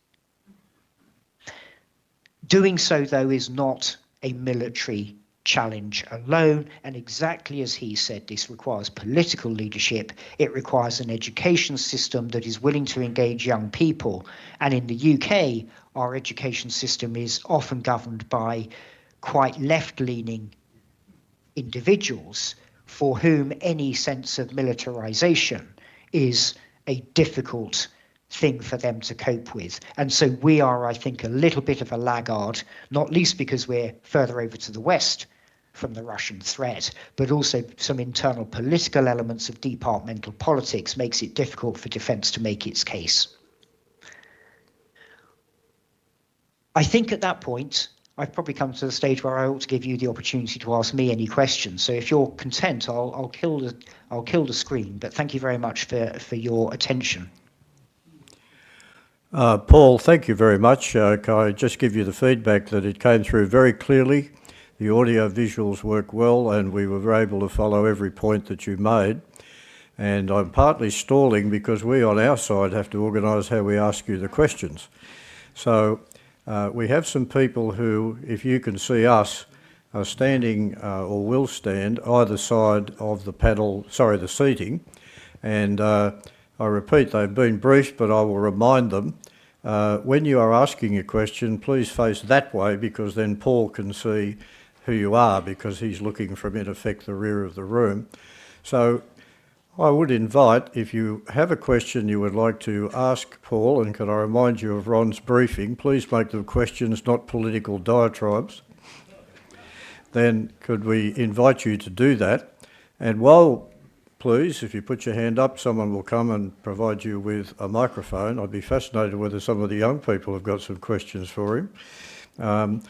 Doing so, though, is not a military challenge alone, and exactly as he said, this requires political leadership. It requires an education system that is willing to engage young people, and in the UK our education system is often governed by quite left-leaning individuals for whom any sense of militarization is a difficult thing for them to cope with. And so we are, I think, a little bit of a laggard, not least because we're further over to the west from the Russian threat, but also some internal political elements of departmental politics makes it difficult for defence to make its case. I think at that point, I've probably come to the stage where I ought to give you the opportunity to ask me any questions. So if you're content, I'll kill the screen, but thank you very much for your attention. Paul, thank you very much. Can I just give you the feedback that it came through very clearly. The audio visuals work well and we were able to follow every point that you made. And I'm partly stalling because we on our side have to organise how we ask you the questions. So we have some people who, if you can see us, are standing or will stand either side of the panel, the seating. And I repeat, they've been briefed, but I will remind them, when you are asking a question, please face that way because then Paul can see who you are because he's looking from, in effect, the rear of the room. So I would invite, if you have a question you would like to ask Paul, and can I remind you of Ron's briefing, please make them questions, not political diatribes. Then could we invite you to do that? And while, please, if you put your hand up, someone will come and provide you with a microphone. I'd be fascinated whether some of the young people have got some questions for him.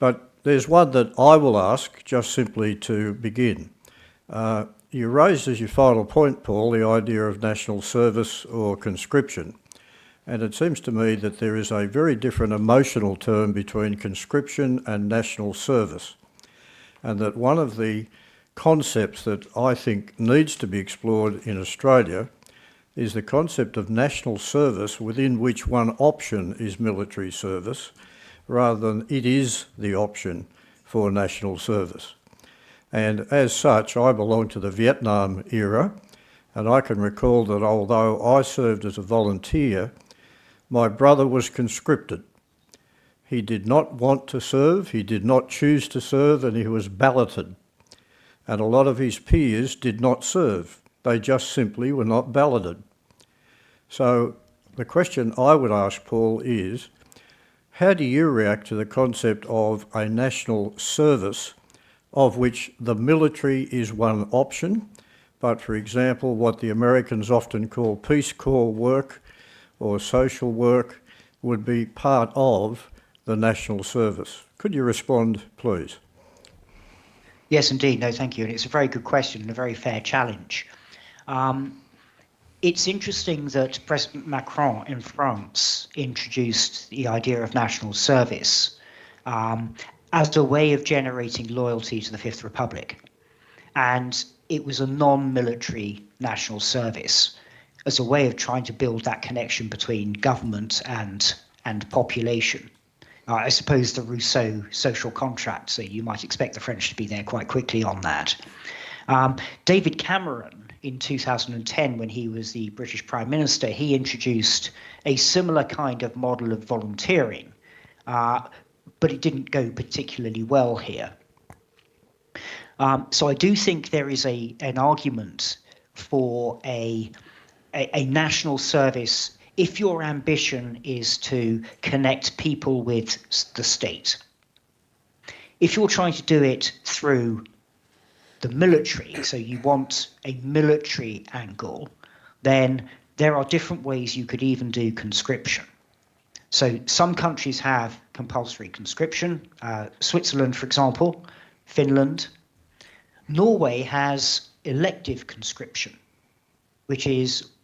But there's one that I will ask just simply to begin. You raised as your final point, Paul, the idea of national service or conscription. And it seems to me that there is a very different emotional term between conscription and national service. And that one of the concepts that I think needs to be explored in Australia is the concept of national service, within which one option is military service, rather than it is the option for national service. And as such, I belong to the Vietnam era, and I can recall that although I served as a volunteer, my brother was conscripted. He did not want to serve, he did not choose to serve, and he was balloted. And a lot of his peers did not serve. They just simply were not balloted. So the question I would ask, Paul, is how do you react to the concept of a national service of which the military is one option, but for example, what the Americans often call Peace Corps work or social work would be part of the national service? Could you respond, please? Yes, indeed. No, thank you. And it's a very good question and a very fair challenge. It's interesting that President Macron in France introduced the idea of national service as a way of generating loyalty to the Fifth Republic. And it was a non-military national service as a way of trying to build that connection between government and population. I suppose the Rousseau social contract, so you might expect the French to be there quite quickly on that. David Cameron, in 2010, when he was the British Prime Minister, he introduced a similar kind of model of volunteering, but it didn't go particularly well here. So I do think there is an argument for a national service if your ambition is to connect people with the state. If you're trying to do it through the military, so you want a military angle, then there are different ways you could even do conscription. So some countries have compulsory conscription, Switzerland, for example, Finland. Norway has elective conscription,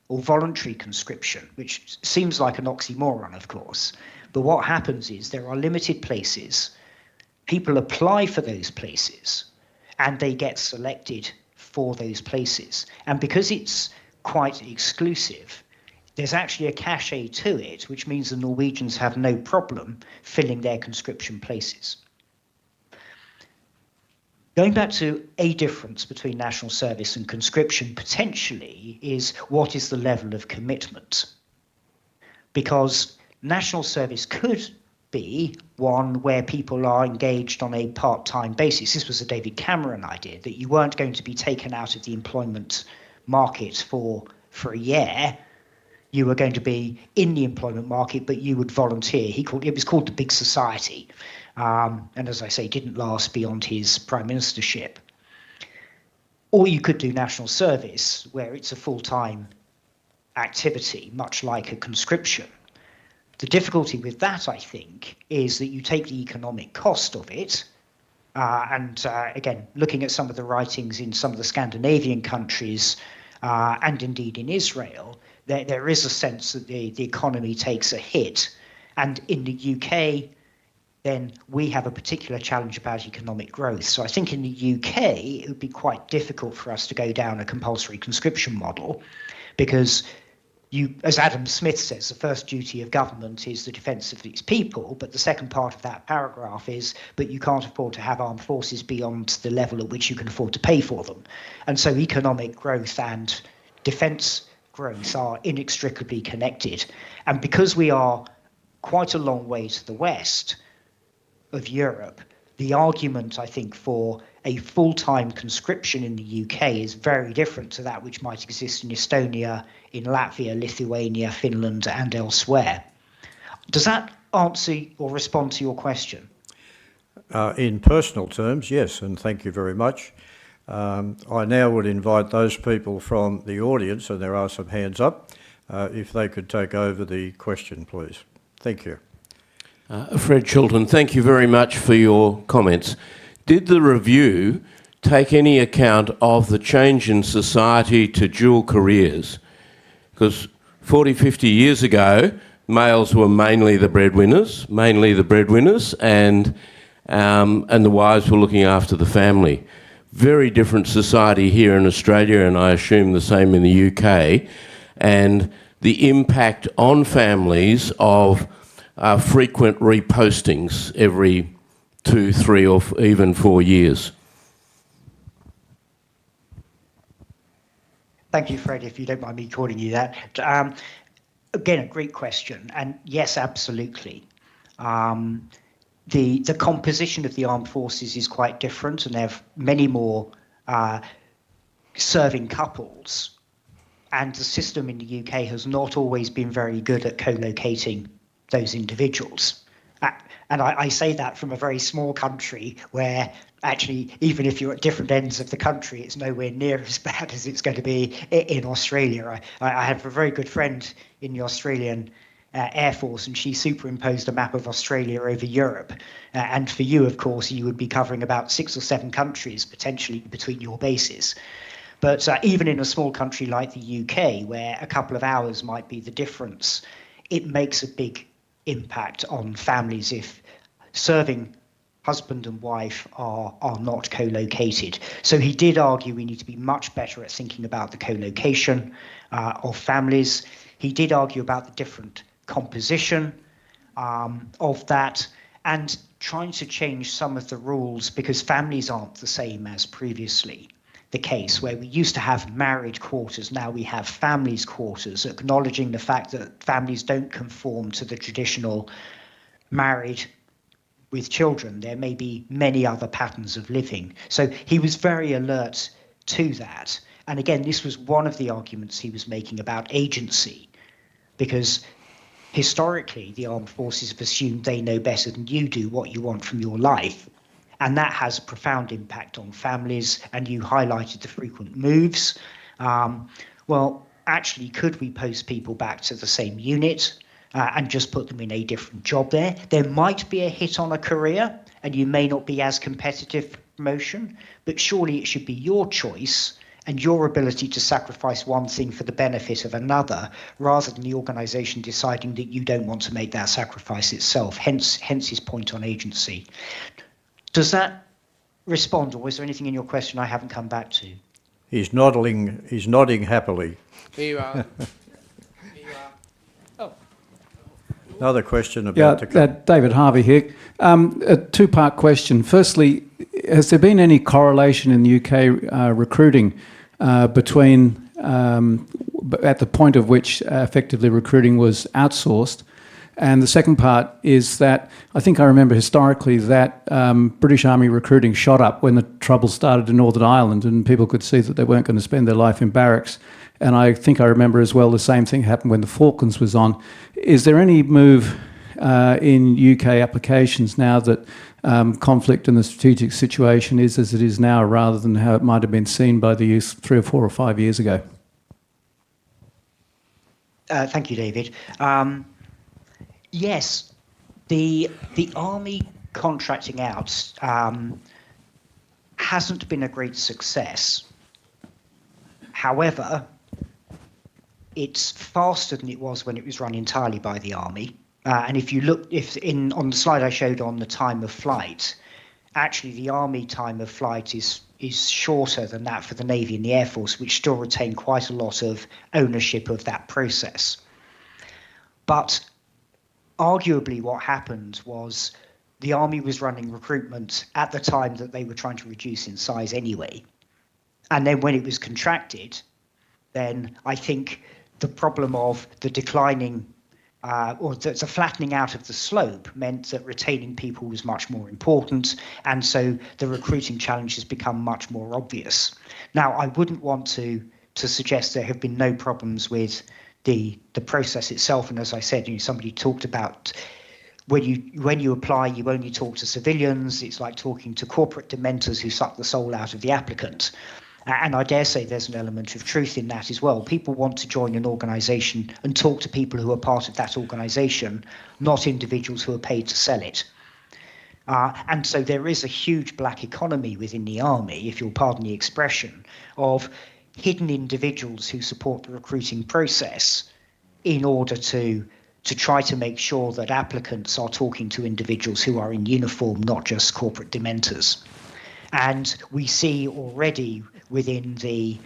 or voluntary conscription, which seems like an oxymoron, of course. But what happens is there are limited places, people apply for those places, and they get selected for those places. And because it's quite exclusive, there's actually a cachet to it, which means the Norwegians have no problem filling their conscription places. Going back to a difference between national service and conscription potentially is what is the level of commitment? Because national service could be one where people are engaged on a part-time basis. This was a David Cameron idea, that you weren't going to be taken out of the employment market for a year. You were going to be in the employment market, but you would volunteer. It was called the Big Society. And as I say, didn't last beyond his prime ministership. Or you could do national service, where it's a full-time activity, much like a conscription. The difficulty with that, I think, is that you take the economic cost of it. Again, looking at some of the writings in some of the Scandinavian countries, and indeed in Israel, there is a sense that the economy takes a hit. And in the UK, then we have a particular challenge about economic growth. So I think in the UK, it would be quite difficult for us to go down a compulsory conscription model, because as Adam Smith says, the first duty of government is the defence of its people, but the second part of that paragraph is, but you can't afford to have armed forces beyond the level at which you can afford to pay for them. And so economic growth and defence growth are inextricably connected. And because we are quite a long way to the west of Europe, the argument, I think, for a full-time conscription in the UK is very different to that which might exist in Estonia, in Latvia, Lithuania, Finland, and elsewhere. Does that answer or respond to your question? In personal terms, yes, and thank you very much. I now would invite those people from the audience, and there are some hands up, if they could take over the question, please. Thank you. Fred Chilton, thank you very much for your comments. Did the review take any account of the change in society to dual careers? Because 40, 50 years ago, males were mainly the breadwinners, and the wives were looking after the family. Very different society here in Australia, and I assume the same in the UK, and the impact on families of frequent repostings every 2, 3 or even 4 years. Thank you, Fred, if you don't mind me calling you that. Again, a great question. And yes, absolutely. The composition of the armed forces is quite different, and they have many more serving couples. And the system in the UK has not always been very good at co-locating those individuals. And I say that from a very small country where actually, even if you're at different ends of the country, it's nowhere near as bad as it's going to be in Australia. I have a very good friend in the Australian Air Force, and she superimposed a map of Australia over Europe. And for you, of course, you would be covering about 6 or 7 countries potentially between your bases. But even in a small country like the UK, where a couple of hours might be the difference, it makes a big impact on families if serving husband and wife are not co-located. So he did argue we need to be much better at thinking about the co-location of families. He did argue about the different composition of that, and trying to change some of the rules, because families aren't the same as previously the case, where we used to have married quarters, now we have families quarters, acknowledging the fact that families don't conform to the traditional married with children. There may be many other patterns of living. So he was very alert to that. And again, this was one of the arguments he was making about agency, because historically the armed forces have assumed they know better than you do what you want from your life. And that has a profound impact on families. And you highlighted the frequent moves. Well, actually, could we post people back to the same unit and just put them in a different job there? There might be a hit on a career, and you may not be as competitive for promotion, but surely it should be your choice and your ability to sacrifice one thing for the benefit of another, rather than the organisation deciding that you don't want to make that sacrifice itself. Hence his point on agency. Does that respond, or is there anything in your question I haven't come back to? He's nodding happily. Here you are. Oh. Another question about the... David Harvey here. A two-part question. Firstly, has there been any correlation in the UK recruiting between at the point of which effectively recruiting was outsourced? And the second part is that I think I remember historically that British Army recruiting shot up when the trouble started in Northern Ireland, and people could see that they weren't going to spend their life in barracks. And I think I remember as well the same thing happened when the Falklands was on. Is there any move in UK applications now that conflict in the strategic situation is as it is now, rather than how it might have been seen by the youth 3 or 4 or 5 years ago? Thank you, David. Yes, the Army contracting out hasn't been a great success. However, it's faster than it was when it was run entirely by the Army. And if you look, on the slide I showed on the time of flight, actually the Army time of flight is shorter than that for the Navy and the Air Force, which still retain quite a lot of ownership of that process. But arguably what happened was the Army was running recruitment at the time that they were trying to reduce in size anyway. And then when it was contracted, then I think the problem of the declining or the flattening out of the slope meant that retaining people was much more important, and so the recruiting challenge has become much more obvious. Now, I wouldn't want to suggest there have been no problems with the process itself, and as I said, somebody talked about when you apply, you only talk to civilians. It's like talking to corporate dementors who suck the soul out of the applicant. And I dare say there's an element of truth in that as well. People want to join an organisation and talk to people who are part of that organisation, not individuals who are paid to sell it. And so there is a huge black economy within the army, if you'll pardon the expression, of hidden individuals who support the recruiting process in order to try to make sure that applicants are talking to individuals who are in uniform, not just corporate dementors. And we see already within the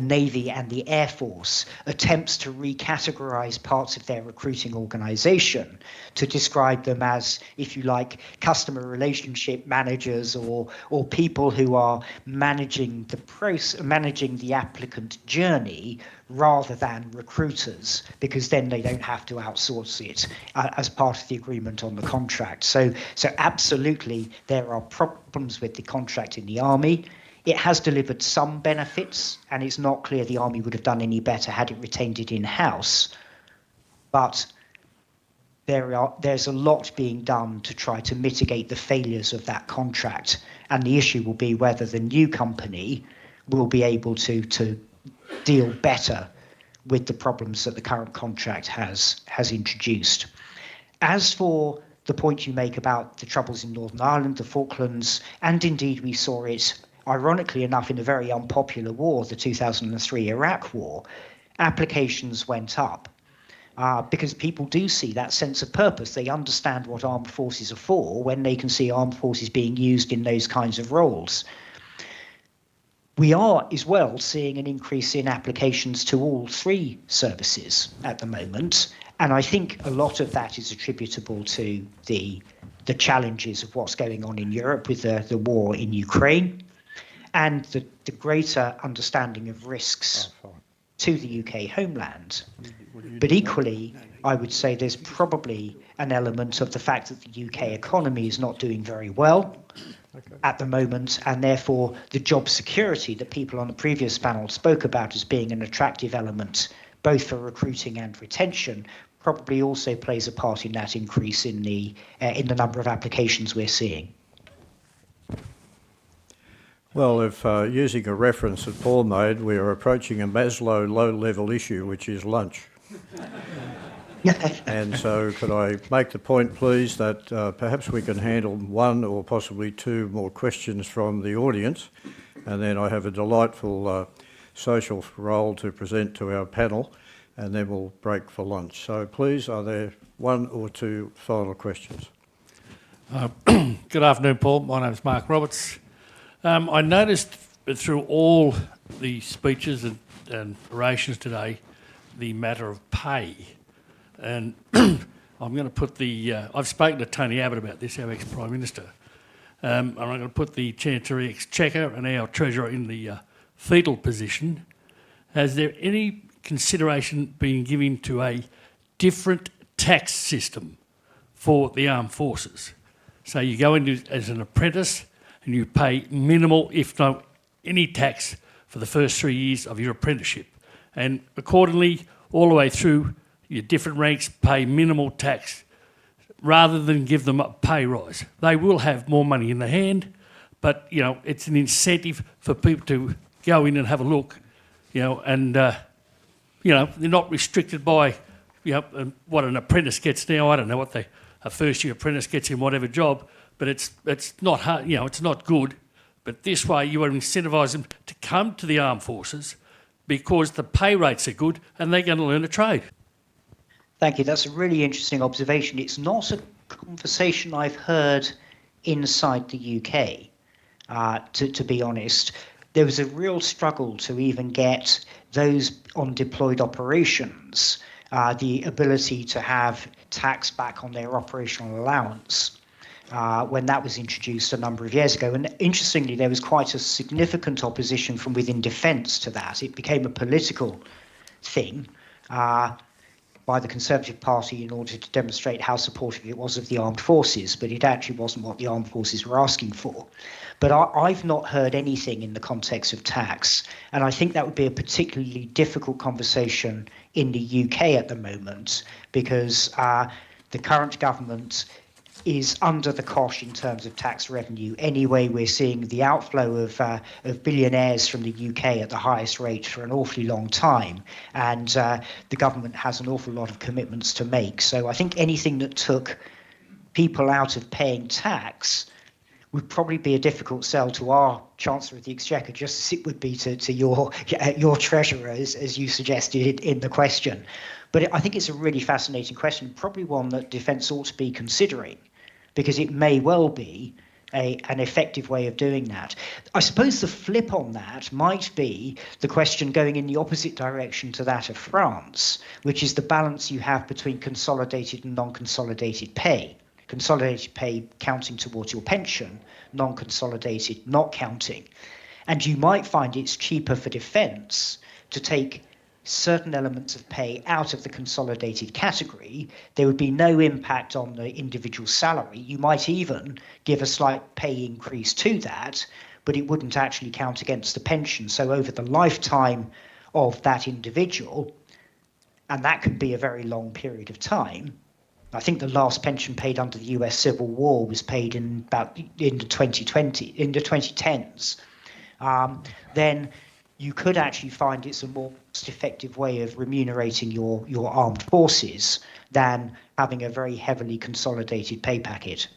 Navy and the Air Force attempts to recategorize parts of their recruiting organization to describe them as, if you like, customer relationship managers or people who are managing the applicant journey rather than recruiters, because then they don't have to outsource it as part of the agreement on the contract. So absolutely there are problems with the contract in the Army. It has delivered some benefits, and it's not clear the Army would have done any better had it retained it in-house. But there's a lot being done to try to mitigate the failures of that contract. And the issue will be whether the new company will be able to deal better with the problems that the current contract has introduced. As for the point you make about the troubles in Northern Ireland, the Falklands, and indeed we saw it, ironically enough, in a very unpopular war, the 2003 Iraq War, applications went up because people do see that sense of purpose. They understand what armed forces are for when they can see armed forces being used in those kinds of roles. We are as well seeing an increase in applications to all three services at the moment, and I think a lot of that is attributable to the challenges of what's going on in Europe with the war in Ukraine, and the greater understanding of risks to the UK homeland. But equally, I would say there's probably an element of the fact that the UK economy is not doing very well at the moment, and therefore the job security that people on the previous panel spoke about as being an attractive element, both for recruiting and retention, probably also plays a part in that increase in the number of applications we're seeing. Well, if using a reference that Paul made, we are approaching a Maslow low-level issue, which is lunch. And so could I make the point, please, that perhaps we can handle one or possibly two more questions from the audience, and then I have a delightful social role to present to our panel, and then we'll break for lunch. So please, are there one or two final questions? Good afternoon, Paul. My name is Mark Roberts. I noticed through all the speeches and orations today the matter of pay. And I'm going to put I've spoken to Tony Abbott about this, our ex-Prime Minister. And I'm going to put the Chancellor of the Exchequer and our Treasurer in the fetal position. Has there any consideration been given to a different tax system for the armed forces? So you go in as an apprentice and you pay minimal, if not any tax, for the first 3 years of your apprenticeship. And accordingly, all the way through, your different ranks pay minimal tax rather than give them a pay rise. They will have more money in the hand, but, it's an incentive for people to go in and have a look, and, they're not restricted by, what an apprentice gets now. I don't know what a first-year apprentice gets in whatever job, but it's not hard, it's not good. But this way you want to incentivise them to come to the armed forces because the pay rates are good and they're going to learn a trade. Thank you. That's a really interesting observation. It's not a conversation I've heard inside the UK, to be honest. There was a real struggle to even get those on deployed operations the ability to have tax back on their operational allowance when that was introduced a number of years ago. And interestingly, there was quite a significant opposition from within defence to that. It became a political thing by the Conservative Party in order to demonstrate how supportive it was of the armed forces, but it actually wasn't what the armed forces were asking for. But I've not heard anything in the context of tax, and I think that would be a particularly difficult conversation in the UK at the moment, because the current government is under the cosh in terms of tax revenue. Anyway, we're seeing the outflow of billionaires from the UK at the highest rate for an awfully long time, and the government has an awful lot of commitments to make. So I think anything that took people out of paying tax would probably be a difficult sell to our Chancellor of the Exchequer, just as it would be to your Treasurer, as you suggested in the question. But I think it's a really fascinating question, probably one that Defence ought to be considering, because it may well be an effective way of doing that. I suppose the flip on that might be the question going in the opposite direction to that of France, which is the balance you have between consolidated and non-consolidated pay. Consolidated pay counting towards your pension, non-consolidated not counting. And you might find it's cheaper for defence to take certain elements of pay out of the consolidated category. There would be no impact on the individual salary. You might even give a slight pay increase to that, but it wouldn't actually count against the pension. So over the lifetime of that individual, and that could be a very long period of time, I think the last pension paid under the US Civil War was paid in the 2010s. Then you could actually find it's a more cost-effective way of remunerating your armed forces than having a very heavily consolidated pay packet.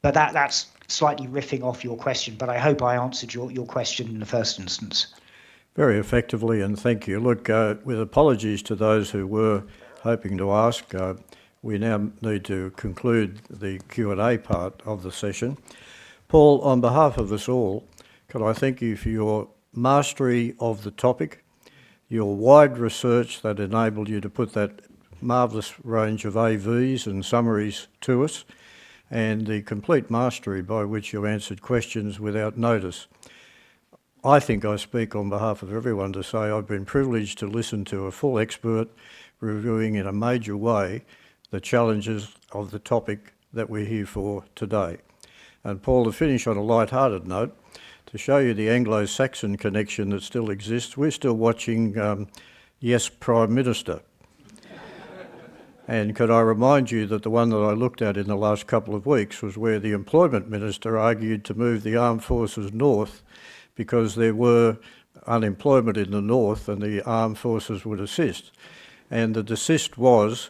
But that's slightly riffing off your question, but I hope I answered your question in the first instance. Very effectively, and thank you. Look, with apologies to those who were hoping to ask, we now need to conclude the Q&A part of the session. Paul, on behalf of us all, can I thank you for your mastery of the topic, your wide research that enabled you to put that marvellous range of AVs and summaries to us, and the complete mastery by which you answered questions without notice. I think I speak on behalf of everyone to say I've been privileged to listen to a full expert reviewing in a major way the challenges of the topic that we're here for today. And Paul, to finish on a light-hearted note, to show you the Anglo-Saxon connection that still exists, we're still watching Yes, Prime Minister. And could I remind you that the one that I looked at in the last couple of weeks was where the Employment Minister argued to move the armed forces north because there were unemployment in the north and the armed forces would assist. And the desist was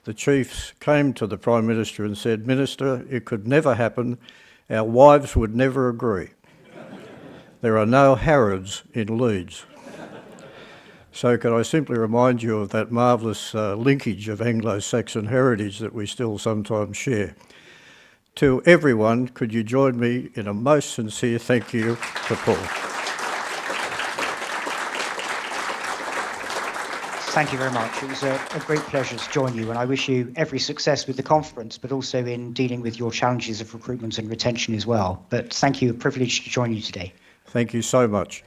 the chiefs came to the Prime Minister and said, "Minister, it could never happen. Our wives would never agree. There are no Harrods in Leeds." So could I simply remind you of that marvellous linkage of Anglo-Saxon heritage that we still sometimes share. To everyone, could you join me in a most sincere thank you to Paul. Thank you very much. It was a great pleasure to join you, and I wish you every success with the conference, but also in dealing with your challenges of recruitment and retention as well. But thank you, a privilege to join you today. Thank you so much.